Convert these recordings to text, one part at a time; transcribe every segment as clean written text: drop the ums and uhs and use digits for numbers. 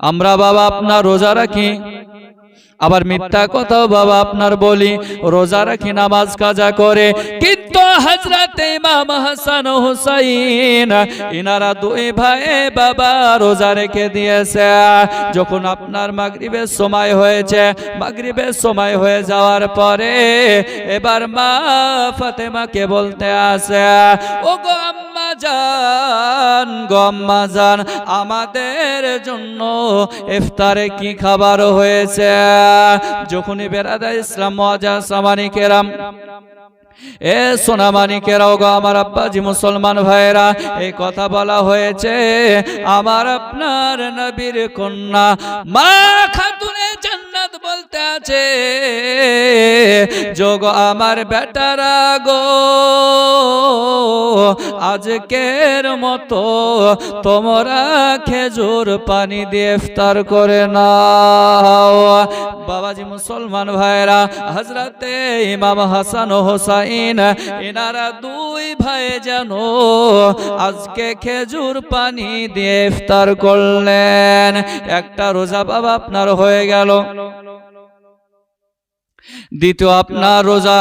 আমরা বাবা আপনার রোজা রাখি, আবার মিথ্যা কথাও বাবা আপনার বলি, রোজা রাখি, নামাজ কাজা করে, কিন্তু হযরত ইমাম হাসান ও হুসাইন ইনারা দুই ভাই বাবা রোজা রেখে দিয়েছে। যখন আপনার মাগরিবের সময় হয়েছে, মাগরিবের সময় হয়ে যাওয়ার পরে এবার মা ফাতেমাকে বলতে আসে, ও গো আম্মা জান, গো আম্মা জান, আমাদের জন্য ইফতারে কি খাবার হয়েছে? যখনই বেরাদার ইসলাম মুআজ্জাজ সামানি কেরাম, এ সোনামানি কেরাও গো আমার আব্বাজি মুসলমান ভাইরা, এই কথা বলা হয়েছে আমার আপনার নবীর কন্যা মা খাতুনে জান্নাত বলতে আছে, যোগ আমার বেটারা গো, আজকের মতো তোমরা খেজুর পানি দিয়ে ইফতার করে নাও। বাবাজি মুসলমান ভাইরা, হযরতে ইমাম হাসান ও হুসাইন এনারা দুই ভাই যেন আজকে খেজুর পানি দিয়ে ইফতার করলেন। একটা রোজা বাবা আপনার হয়ে গেল। দ্বিতীয় আপনার রোজা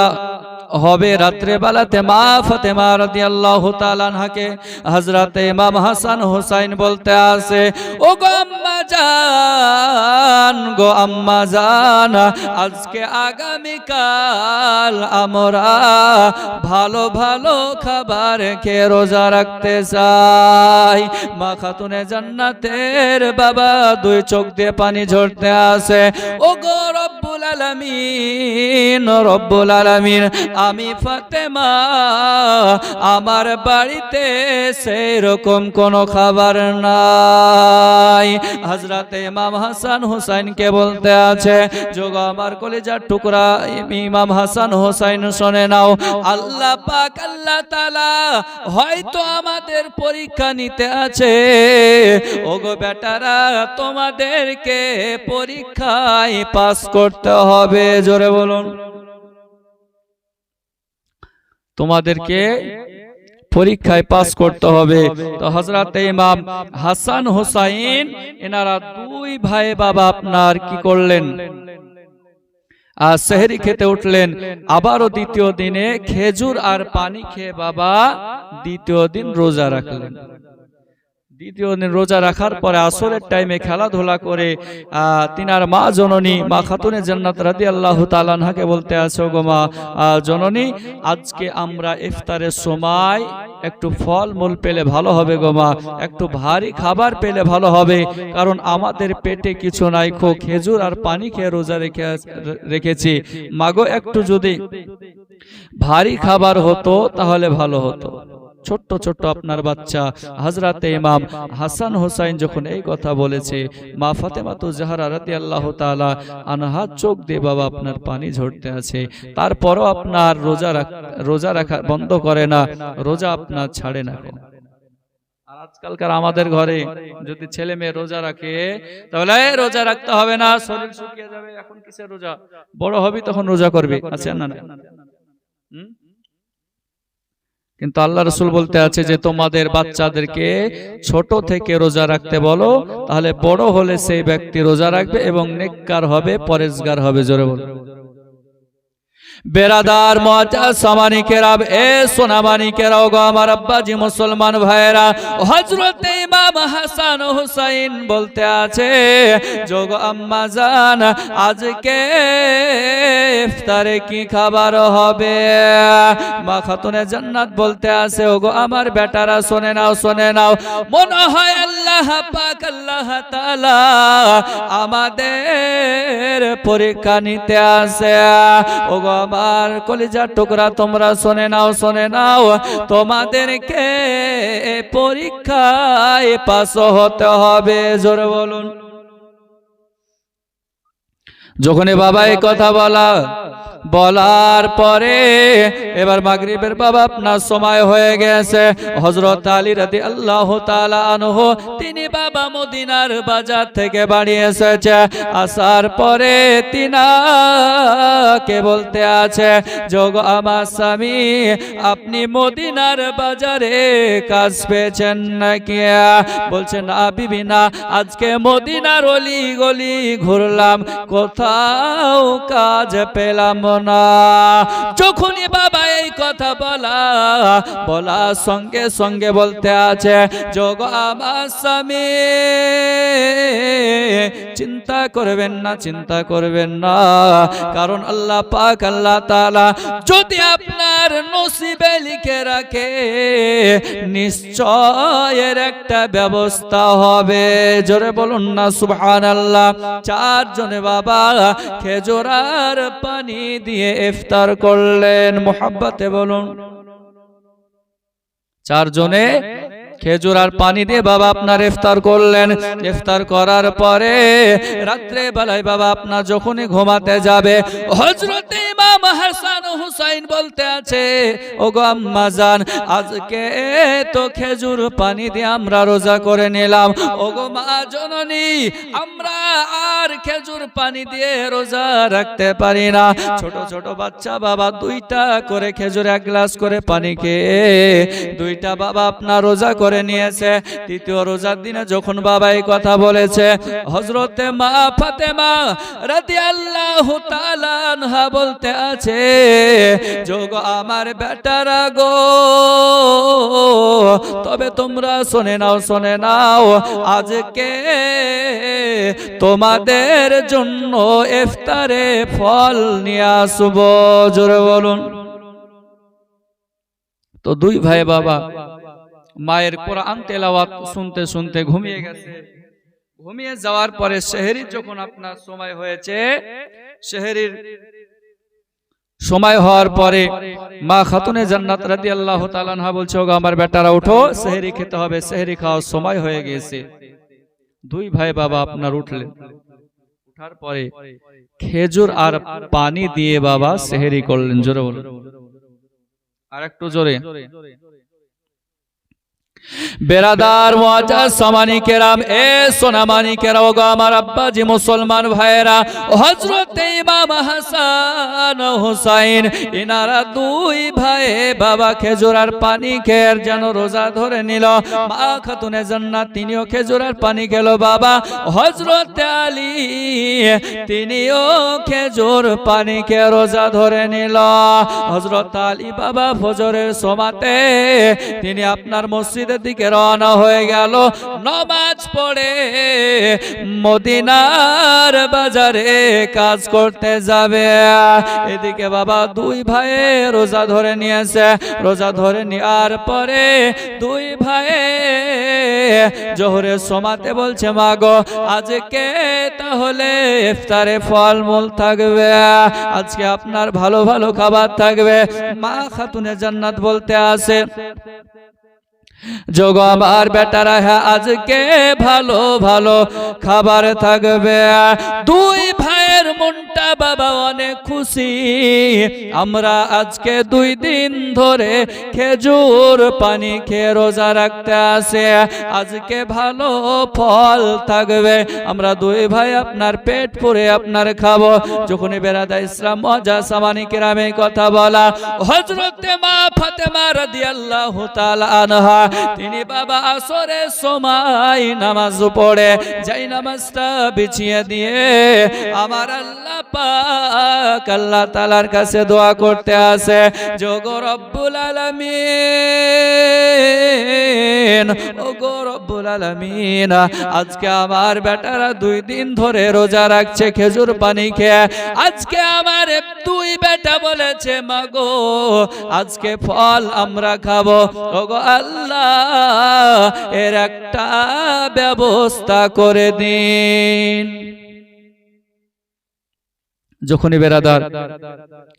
হবে রাত্রে বেলাতে মা ফাতেমা রাদিয়াল্লাহু তাআলা আনহাকে হযরত ইমাম হাসান হুসাইন বলতে আসে, ও গো আম্মা জান, গো আম্মা জান, আজকে আগামী কাল আমরা ভালো ভালো খাবার খেয়ে রোজা রাখতে চাই। মা খাতুনে জান্নাতের বাবা দুই চোখ দিয়ে পানি ঝরতে আসে, ও গো রব্বুল আলামিন, রব্বুল আলামিন, আমি ফাতেমা আমার বাড়িতে সেই রকম কোন খাবার নাই। হযরত ইমাম হাসান হুসাইনকে বলতে আছে, যোগ আমার কলিজার টুকরা ইমাম হাসান হুসাইন শুনে নাও, আল্লাহ পাক আল্লাহ তাআলা হয়তো আমাদের পরীক্ষা নিতে আছে। ওগো বেটারা, তোমাদেরকে পরীক্ষায় পাস করতে হবে। জোরে বলুন, তোমাদেরকে পরীক্ষায় পাস করতে হবে। তো হযরত ইমাম হাসান হুসাইন এনারা দুই ভাই বাবা আপনার কি করলেন? সেহরি খেতে উঠলেন। আবারও দ্বিতীয় দিনে খেজুর আর পানি খেয়ে বাবা দ্বিতীয় দিন রোজা রাখলেন। দ্বিতীয় দিন রোজা রাখার পরে আসরের টাইমে খেলাধুলা করে তিনার মা জননী মা খাতুনে জান্নাত রাদিয়াল্লাহু তাআলা আনহাকে বলতে আছে, গো মা জননী, আজকে আমরা ইফতারের সময় একটু ফল মূল পেলে ভালো হবে গো মা, একটু ভারী খাবার পেলে ভালো হবে, কারণ আমাদের পেটে কিছু নাই, খেজুর আর পানি খেয়ে রোজা রেখেছি। মাগো, একটু যদি ভারী খাবার হতো তাহলে ভালো হতো। ছোট্ট ছোট্ট আপনার বাচ্চা হযরতে ইমাম হাসান হুসাইন যখন এই কথা বলেছে, মা ফাতেমাতু জাহরা রাদিয়াল্লাহু তাআলা আনহা চোখ দিয়ে বাবা আপনার পানি ঝরতে আছে। তারপরও আপনার রোজা রাখা বন্ধ করে না, রোজা আপনার ছাড়ে না। আর আজকালকার আমাদের ঘরে যদি ছেলে মেয়ে রোজা রাখে তাহলে রোজা রাখতে হবে না, শরীর শুকিয়ে যাবে, এখন কিসের রোজা, বড় হবি তখন রোজা করবি। আচ্ছা, না না, কিন্তু আল্লাহ রাসূল বলতে আছে যে তোমাদের বাচ্চাদেরকে ছোট থেকে রোজা রাখতে বলো, তাহলে বড় হলে সেই ব্যক্তি রোজা রাখবে এবং নেককার হবে, পরেজগার হবে। জোরে বলো। বেরাদার মুআজ্জাজ সামানি কেরাম, এ সোনামানি কেরাও গো আমার আব্বাজি মুসলমান ভাইরা, হযরত ইমাম হাসান হুসাইন বলতে আছে, যোগ আম্মা জান, আজকে ইফতারে কি খাবার হবে? মা খাতুনে জান্নাত বলতে আছে, ওগো আমার বেটারা শুনে নাও, শুনে নাও, মনে হয় আল্লাহ পাক আল্লাহ তাআলা আমাদের পরীক্ষা নিতে আসে। ওগো আমার কলিজার টুকরা, তোমরা শুনে নাও, শুনে নাও, তোমাদেরকে পরীক্ষায় পাস হতে হবে। জোরে বলুন। যখনই বাবা এই কথা বলা, বলার পরে এবার মাগরিবের বাবা আপনার সময় হয়ে গেছে। হযরত আলী রাদিয়াল্লাহু তাআলা আনহু তিনি বাবা মদিনার বাজার থেকে বাড়ি এসেছে। আসার পরে তিনাকে বলতে আছে, যোগ আমার স্বামী আপনি মদিনার বাজারে কাজ পেয়েছেন নাকি? বলছে না বিবি না, আজকে মদিনার অলি গলি ঘুরলাম, কোথাও কাজ পেলাম না। যখনই বাবা এই কথা বলার সঙ্গে সঙ্গে বলতে আছে, যোগ আমার স্বামী চিন্তা করবেন না, চিন্তা করবেন না, কারণ আল্লাহ পাক আল্লাহ তাআলা যদি আপনার নসিবে লিখে রাখে নিশ্চয় এর একটা ব্যবস্থা হবে। জোরে বলুন না সুবহানাল্লাহ। চারজনে বাবা খেজুর আর পানি দিয়ে ইফতার করলেন। মুহাব্বতে বলুন, চারজনে খেজুর আর পানি দিয়ে বাবা আপনার ইফতার করলেন। ইফতার করার পরে রাত্রে বেলায় বাবা আপনার যখনই ঘুমাতে যাবে, হযরত ইমাম হাসান হুসাইন বলতে আছে, ওগো আম্মা জান আজকে তো খেজুর পানি দিয়ে আমরা রোজা করে নিলাম, ওগো মা জননী আমরা আর খেজুর পানি দিয়ে রোজা রাখতে পারি না। ছোট ছোট বাচ্চা বাবা দুইটা করে খেজুর এক গ্লাস করে পানি খেয়ে দুইটা বাবা আপনার রোজা করে নিয়েছে। তৃতীয় রোজার দিনে যখন বাবা এই কথা বলেছে, হযরতে মা ফাতেমা রাদিয়াল্লাহু তাআলা আনহা বলতে আছে, যোগ আমার বেটারা গো, তবে তোমরা শুনে নাও, শুনে নাও, আজকে তোমাদের জন্য ইফতারে ফল নিয়ে আসবো। জোরে বলুন। তো দুই ভাই বাবা মায়ের কোরআন তেলাওয়াত শুনতে শুনতে ঘুমিয়ে গেছে। ঘুমিয়ে যাওয়ার পরে সেহরির যখন আপনার সময় হয়েছে, সেহরির সময় হওয়ার পরে মা খাতুনে জান্নাত রাদিয়াল্লাহু তাআলা আনহা বলছে, ওগো আমার বেটারা উঠো, সেহরি খেতে হবে, সেহরি খাওয়ার সময় হয়ে গেছে। দুই ভাই বাবা আপনার উঠলেন। উঠার পরে খেজুর আর পানি দিয়ে বাবা সেহরি করলেন। জোরে বলুন, আর একটু জোরে। বেরাদার মুআজ্জাজ সামানি কেরাম, এ সোনামানি কেরাম, ওগো আমার আব্বাজি মুসলমান ভাইয়েরা, হযরত ইমাম হাসান হুসাইন ইনারা দুই ভাই বাবা খেজুর আর পানি খেয়ে যেন রোজা ধরে নিল। মা খাতুনে জান্নাত তিনিও খেজুর আর পানি খেল। বাবা হযরত আলী তিনিও খেজুর পানি খেয়ে রোজা ধরে নিল। হযরত আলী বাবা ফজরের সময়তে তিনি আপনার মসজিদে দিকে রওনা হয়ে গেল। নামাজ পড়ে মদিনার বাজারে কাজ করতে যাবে। এদিকে বাবা দুই ভাই রোজা ধরে নিয়েছে। রোজা ধরে নেওয়ার পরে দুই ভাই জোহরের সময়তে বলছে, মা গো আজকে তাহলে ইফতারে ফলমূল থাকবে, আজকে আপনার ভালো ভালো খাবার থাকবে। মা খাতুনে জান্নাত বলতে আছে, যোগ আমার বেটারা হ্যাঁ আজকে ভালো ভালো খাবার থাকবে। দুই ভাইয়ের মনটা বাবা অনেক খুশি, আমরা আজকে 2 দিন ধরে খেজুর পানি খেয়ে রোজা রাখতে আসে, আজকে ভালো ফল থাকবে, আমরা দুই ভাই আপনার পেট পুরে আপনার খাবো। যখনই বেরাদা ইসলাম মুআজ্জাজ সামানি কেরামে কথা বলা, হযরতে মা ফাতেমা রাদিয়াল্লাহু তাআলা আনহা তিনি বাবা আসরের সময় নামাজ পড়ে যাই নামাজটা বিছিয়ে দিয়ে আমার আল্লাহ পাক আল্লাহ তাআলার কাছে দোয়া করতে আসে, যোগো রব্বুল আলামিন, ওগো রব্বুল আলামিন আজকে আমার বেটারা 2 দিন ধরে রোজা রাখছে খেজুর পানি খেয়ে, আজকে আমার 2 বেটা বলেছে মাগো আজকে ফল আমরা খাবো, ওগো আল্লাহ এর একটা ব্যবস্থা করে দিন। যখনই বেরাদার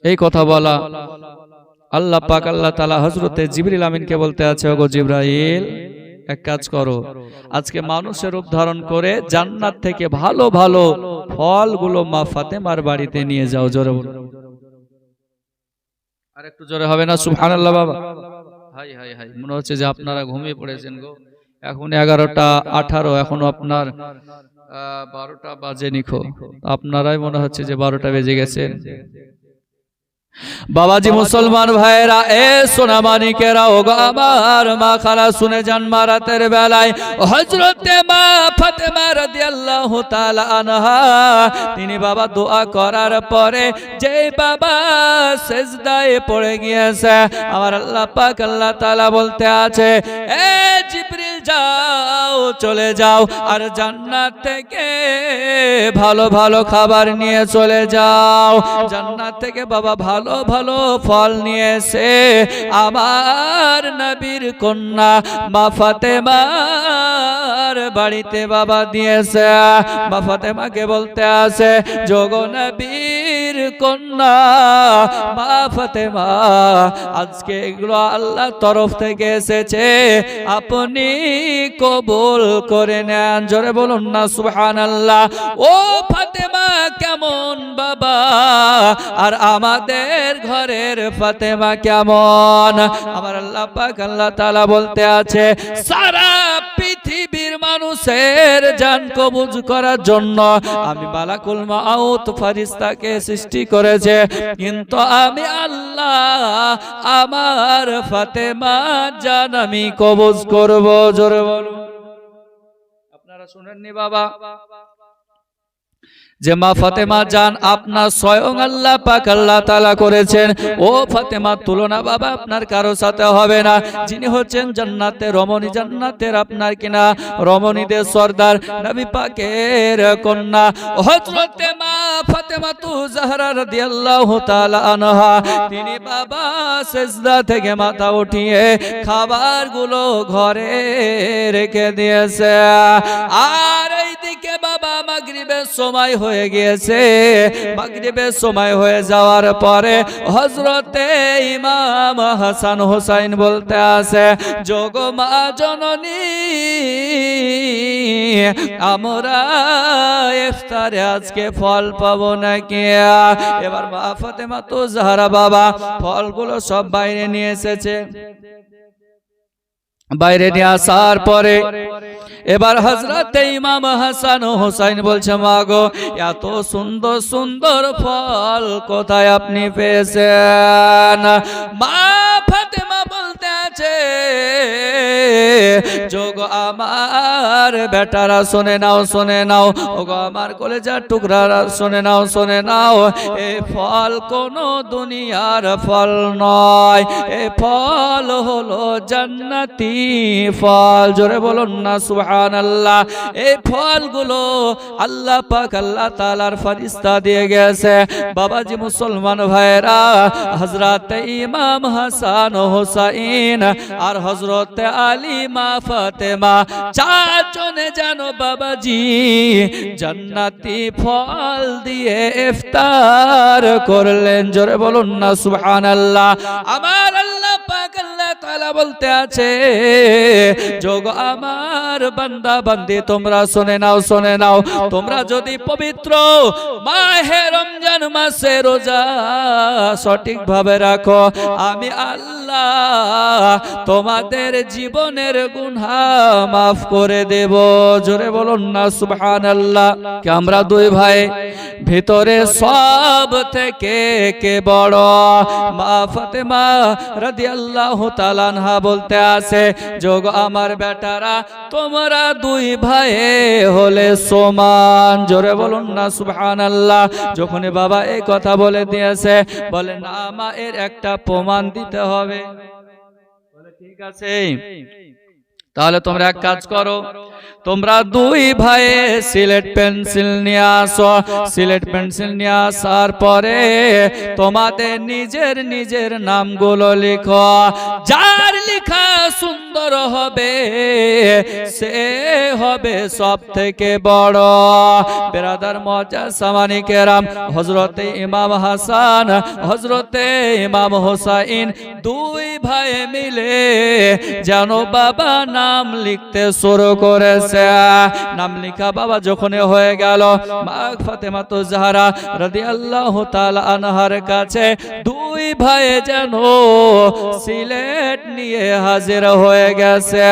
এই কথা বলা, আল্লাহ পাক আল্লাহ তাআলা হযরতে জিবরিল আমিনকে বলতে আছে, ওগো জিবরাইল এক কাজ করো, আজকে মানুষের রূপ ধারণ করে জান্নাত থেকে ভালো ভালো ফলগুলো মা ফাতেমার বাড়িতে নিয়ে যাও। জোরে বলো আর একটু জোরে হবে না সুবহানাল্লাহ বাবা? হাই হাই হাই, মনে হচ্ছে যে আপনারা ঘুমিয়ে পড়েছেন গো। এখন 11:18, এখনো আপনার 12টা বাজেনি খো। আপনারাই মনে হচ্ছে যে 12টা বেজে গেছে। বাবাজি মুসলমান ভাইরা, এ সোনা মানিকেরা, ও আমার মা খালা শুনে যান, মারাতের বেলায় হযরতে মা ফাতেমা রাদিয়াল্লাহু তাআলা আনহা তিনি বাবা দোয়া করার পরে যে বাবা সিজদায় পড়ে গিয়েছে, আমার আল্লাহ পাক আল্লাহ তাআলা বলতে আছে, এ জিবরিল যাও, চলে যাও আর জান্নাত থেকে ভালো ভালো খাবার নিয়ে চলে যাও। জান্নাত থেকে বাবা ভালো ভালো ফল নিয়ে এসে আমার নবীর কন্যা মা ফাতেমার বাড়িতে বাবা দিয়েছে। মা ফাতেমাকে বলতে আছে, যোগো নবীর কন্যা মা ফাতেমা, আজকে এগুলো আল্লাহর তরফ থেকে এসেছে, আপনি কবুল করে নেন। জোরে বলুন না সুবহানাল্লাহ। ও ফাতেমা কেমন বাবা, আর আমাদের ঘরের ফাতেমা কেমন? আমার আল্লাহ পাক আল্লাহ তাআলা বলতে আছে, সারা পৃথিবীর মানুষের জান কবজ করার জন্য আমি মালাকুল মাউত ফেরেশতাকে সৃষ্টি করেছে, কিন্তু আমি আল্লাহ আমার ফাতেমা জান আমি কবজ করব। জোরে বলুন। আপনারা শুনেননি বাবা যে মা ফাতেমা জান আপনার স্বয়ং আল্লাহ পাক আল্লাহ তাআলা করেছেন। ও ফাতেমা তুলনা বাবা আপনার কারো সাথে হবে না। যিনি হচ্ছেন জান্নাতের রমণী, জান্নাতের আপনার কিনা রমণীদের সর্দার, নবী পাকের কন্যা হযরতে মা ফাতেমা জাহরা রাদিয়াল্লাহু তাআলা আনহা তিনি বাবা সিজদা থেকে মাথা উঠিয়ে খাবারগুলো ঘরে রেখে দিয়েছে। আর এইদিকে বাবা মাগরিবের সময় হয়ে গিয়েছে। মাগরিবের সময় হয়ে যাওয়ার পরে হযরতে ইমাম হাসান হুসাইন বলতে আছে, যোগো মা জননী, আমরা ইফতারে আজকে ফল পাবো নাকি? এবার মা ফাতেমা জাহরা বাবা ফলগুলো সব বাইরে নিয়ে এসেছে। বাইরে নিয়ে আসার পরে এবার হযরতে ইমাম হাসান ও হুসাইন বলছে, মা গো, এত সুন্দর সুন্দর ফল কোথায় আপনি পেয়েছেন? মা ফাতেমা বলতে আছে, যোগো আমার বেটারা শুনে নাও, শুনে নাও, ওগো আমার কলেজার টুকরারা শুনে নাও, শুনে নাও, এই ফল কোনো দুনিয়ার ফল নয়, এই ফল হলো জান্নাতি ফল। জোরে বলুন না সুবহানাল্লাহ। এই ফলগুলো আল্লাহ পাক আল্লাহ তাআলার ফেরেশতা দিয়ে গেছে। বাবাজি মুসলমান ভাইরা, হযরতে ইমাম হাসান ও হুসাইন আর হযরতে আলী মা ফাতেমা চারজনে জানো বাবাজি জান্নাতি ফল দিয়ে ইফতার করলেন। জোরে বলুন না সুবহানাল্লাহ। আমার আল্লাহ পাক আল্লাহ তাআলা বলতে আছে, যোগ আমার বান্দা বান্দি তোমরা শুনে নাও, শুনে নাও, তোমরা যদি পবিত্র মাহে রমজান মাসে রোজা সঠিকভাবে রাখো, আমি আল্লাহ তোমাদের জীবনের গুনাহ মাফ করে দেব। জোরে বলুন না সুবহানাল্লাহ। কি আমরা দুই ভাই ভিতরে সব থেকে কে বড়? মা ফাতেমা রাদিয়াল্লাহু তাআলা আনহা বলতে আছে, যোগ আমার বেটারা তোমরা দুই ভাই হলে সমান। জোরে বলুন না সুবহানাল্লাহ। যখন বাবা এই কথা বলে দিয়েছে, বলে না মা, এর একটা প্রমাণ দিতে হবে। বলে ঠিক আছে, তাহলে তোমরা এক কাজ করো, তোমরা দুই ভাই সিলেট পেন্সিল নিয়ে আসো। সিলেট পেন্সিল নিয়ে আসার পরে তোমাদের নিজের নিজের নামগুলো লিখো। যার লেখা সুন্দর হবে সে হবে সব থেকে বড়। বেরাদার মুআজ্জাজ সামানি কেরাম, হযরতে ইমাম হাসান, হযরতে ইমাম হুসাইন দুই ভাই মিলে জানো বাবা নাম লিখতে শুরু করেছে। নাম লেখা বাবা যখন হয়ে গেল, মা ফাতেমা জাহরা রাদিয়াল্লাহু তাআলা আনহার কাছে দুই দুই ভাই যেন সিলেট নিয়ে হাজির হয়ে গেছে।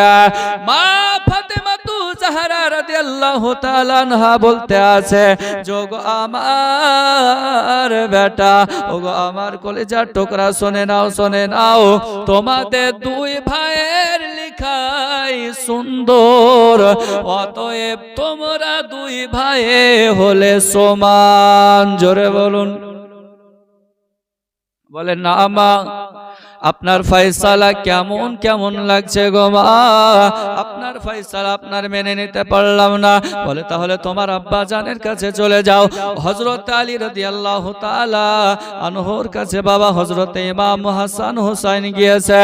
মা ফাতেমা জাহরা রাদিয়াল্লাহু তাআলা আনহা বলতে আছে, যোগো আমার বেটা, ওগো আমার কলিজার টুকরা, শুনে নাও, শুনে নাও, তোমাদের দুই ভাইয়ের লিখাই সুন্দর, অতএব তোমরা দুই ভাই হলে সমান। জোরে বলুন। বলে না মা, আপনার ফয়সালা কেমন কেমন লাগছে গো মা, আপনার ফয়সালা আপনার মেনে নিতে পারলাম না। বলে তাহলে তোমার আব্বা জানের কাছে চলে যাও। হযরত আলী রাদিয়াল্লাহু তাআলা আনহুর কাছে বাবা হযরত ইমাম হাসান হুসাইন গিয়েছে।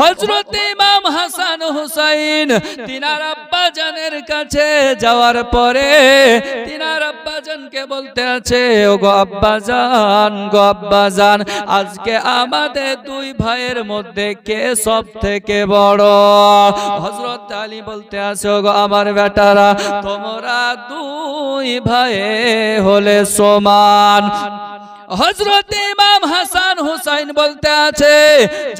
হযরত ইমাম হাসান হুসাইন তিনার আব্বা জানের কাছে যাওয়ার পরে তিনার আব্বা জানকে বলতে আছে, ও গো আব্বা জান, গো আব্বা জান, আজকে আমাদের দুই ভাই এর মধ্যে কে সব থেকে বড়? হযরত আলী বলতে আছে, ওগো আমার বেটারা, তোমরা দুই ভাই হলে সমান। হযরত ইমাম হাসান হুসাইন বলতে আছে,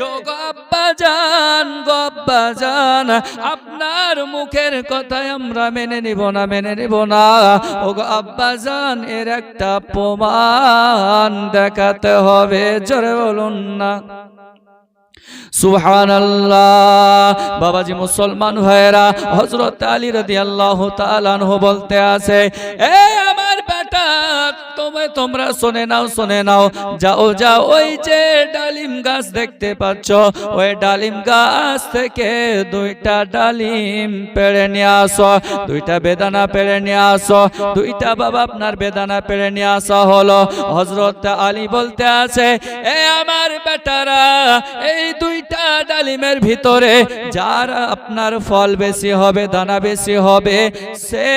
যোগো আব্বা জান, গো আব্বা জান, আপনার মুখের কথায় আমরা মেনে নিব না, মেনে নিব না। ওগো আব্বা জান, এর একটা প্রমাণ দেখাতে হবে। জোরে বলুন না সুবহানাল্লাহ। বাবাজি মুসলমান ভাইরা, হযরত আলী রাদিয়াল্লাহু তাআলা আনহু বলতে আছে, এ আমার বেটা, তোমরা শুনে নাও, শুনে নাও, যাও যাও, ওই যে ডালিম গাছ দেখতে পাচ্ছ, ওই ডালিম গাছ থেকে দুইটা ডালিম পেড়ে নিয়ে আসো, দুইটা বেদানা পেড়ে নিয়ে আসো। দুইটা বাবা আপনার বেদানা পেড়ে নিয়ে আসা হলো। হযরত আলী বলতে আছে, এ আমার বেটারা, এই দুইটা ডালিমের ভিতরে যার আপনার ফল বেশি হবে, দানা বেশি হবে, সে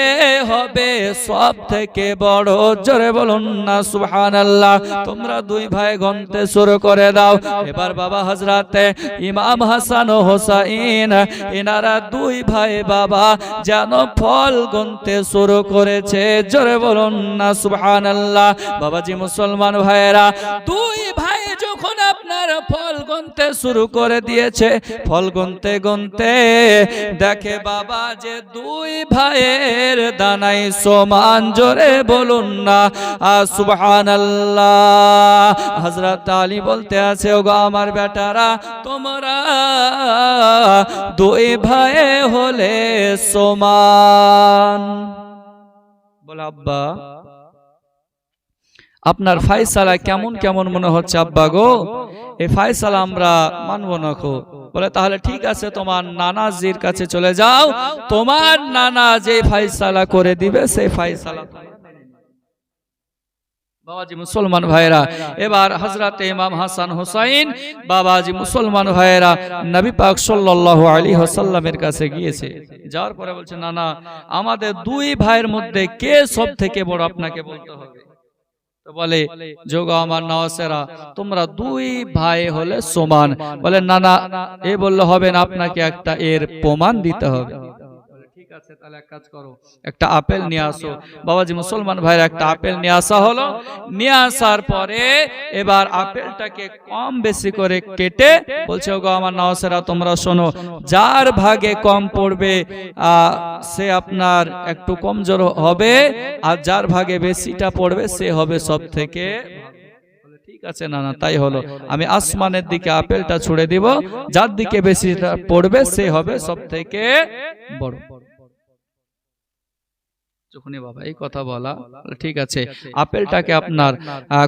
হবে সব থেকে বড়। জোরে বলুন না সুবহানাল্লাহ। তোমরা দুই ভাই গনতে শুরু করে দাও। এবার বাবা হযরতে ইমাম হাসান ও হোসাইন, এনারা দুই ভাই বাবা যেন ফল গনতে শুরু করেছে। জোরে বলুন না সুবহানাল্লাহ। বাবাজি মুসলমান ভাইয়েরা, দুই ভাই যখন আপনার ফল গনতে শুরু করে দিয়েছে, ফল গনতে গনতে দেখে বাবা যে দুই ভাইয়ের দানাই সমান। জোরে বলুন না সুবহানাল্লাহ। হযরত আলী বলতে আছে, ওগো আমার বেটারা, তোমরা দুই ভাই হলে সমান। বলে আব্বা, আপনার ফয়সালা কেমন কেমন মনে হচ্ছে আব্বা গো, এই ফয়সালা আমরা মানব না গো। বলে তাহলে ঠিক আছে, তোমার নানাজির কাছে চলে যাও, তোমার নানা যে ফয়সালা করে দিবে সেই ফয়সালা। বাবাজি মুসলমান ভাইরা, এবার হযরত ইমাম হাসান হুসাইন বাবাজি মুসলমান ভাইরা নবী পাক সাল্লাল্লাহু আলাইহি ওয়াসাল্লামের কাছে গিয়েছে। যাওয়ার পরে বলছে, নানা, আমাদের দুই ভাইয়ের মধ্যে কে সব থেকে বড়, আপনাকে বলতে হবে। তো বলে, যোগো আমার নওয়াসেরা, তোমরা দুই ভাই হলে সমান। বলে না না, এ বললে হবে না, আপনাকে একটা এর প্রমাণ দিতে হবে। ঠিক আছে, তাহলে এক কাজ করো, একটা আপেল নিয়ে আসো। বাবাজি মুসলমান ভাইরা একটা আপেল নিয়ে আসা হলো। নিয়ে আসার পরে এবার আপেলটাকে কম বেশি করে কেটে বলছে, ওগো আমার নওয়াসেরা, তোমরা শোনো, যার ভাগে কম পড়বে সে আপনার একটু কমজোর হবে, আর যার ভাগে বেশিটা পড়বে সে হবে সব থেকে। ঠিক আছে না না, তাই হলো। আমি আসমানের দিকে আপেলটা ছুড়ে দিব, যার দিকে বেশিটা পড়বে সে হবে সব থেকে বড়। যখনই বাবা এই কথা বলা, ঠিক আছে, আপেলটাকে আপনার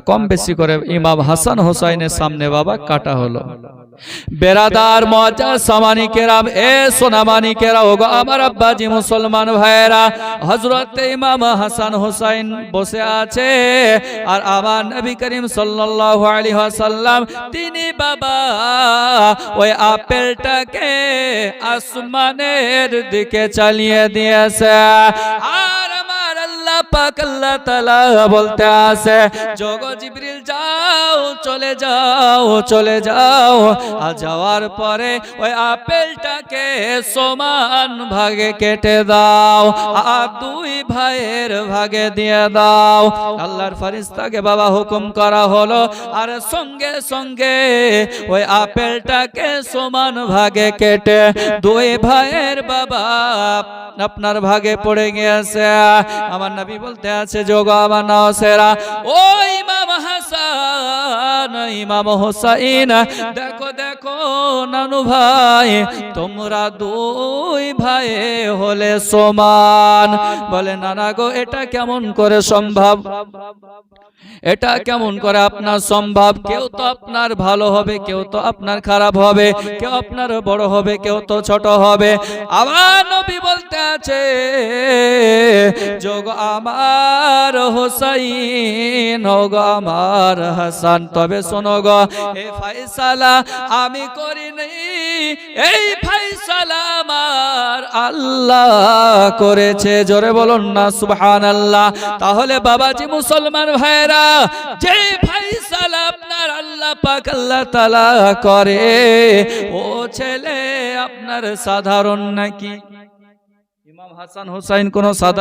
কম বেশি করে ইমাম হাসান হোসাইনের সামনে বাবা কাটা হলো। বেরাদার মজা সামানি কেরাম, এ সোনামানি কেরা, ওগো আমার আব্বাজি মুসলমান ভাইয়েরা, হযরত ইমাম হাসান হোসাইন বসে আছে, আর আমার নবী করিম সাল্লাল্লাহু আলাইহি ওয়াসাল্লাম তিনি বাবা ওই আপেলটাকে আসমানের দিকে চালিয়ে দিয়েছে। আর আল্লাহ পাক আল্লাহ তাআলা বলতে আছে যোগো জিবরিল যাও চলে যাও আর যাওয়ার পরে ওই আপেলটাকে সমান ভাগে কেটে দাও আর দুই ভাইয়ের ভাগে দিয়ে দাও। আল্লাহর ফেরেশতাকে বাবা হুকুম করা হলো আর সঙ্গে সঙ্গে ওই আপেলটাকে সমান ভাগে কেটে দুই ভাইয়ের বাবা আপনার ভাগে পড়ে গিয়েছে। আমার নবী বলতে আছে যোগ আমার নাসেরা ও ইমাম হাসান ইমাম হুসাইন দেখো দেখো নানু ভাই তোমরা দুই ভাই হলে সমান। বলে নানা গো এটা কেমন করে সম্ভব, এটা কেমন করে আপনার সম্ভব? কেউ তো আপনার ভালো হবে, কেউ তো আপনার খারাপ হবে, কেউ আপনার বড় হবে, কেউ তো ছোট হবে। আবার নবী বলতে আছে যোগ আমার হোসাইন হোগ আমার হাসান, তবে শোনো গো এই ফয়সালা আমি করিনি, এই ফয়সালা আমার আল্লাহ করেছে। জোরে বলুন না সুবহানাল্লাহ। তাহলে বাবাজি মুসলমান ভাইরা যে ফয়সালা আপনার আল্লাহ পাক আল্লাহ তাআলা করে ও ছেলে আপনার সাধারণ নাকি? ইমাম হাসান হুসাইন কোন সাধারণ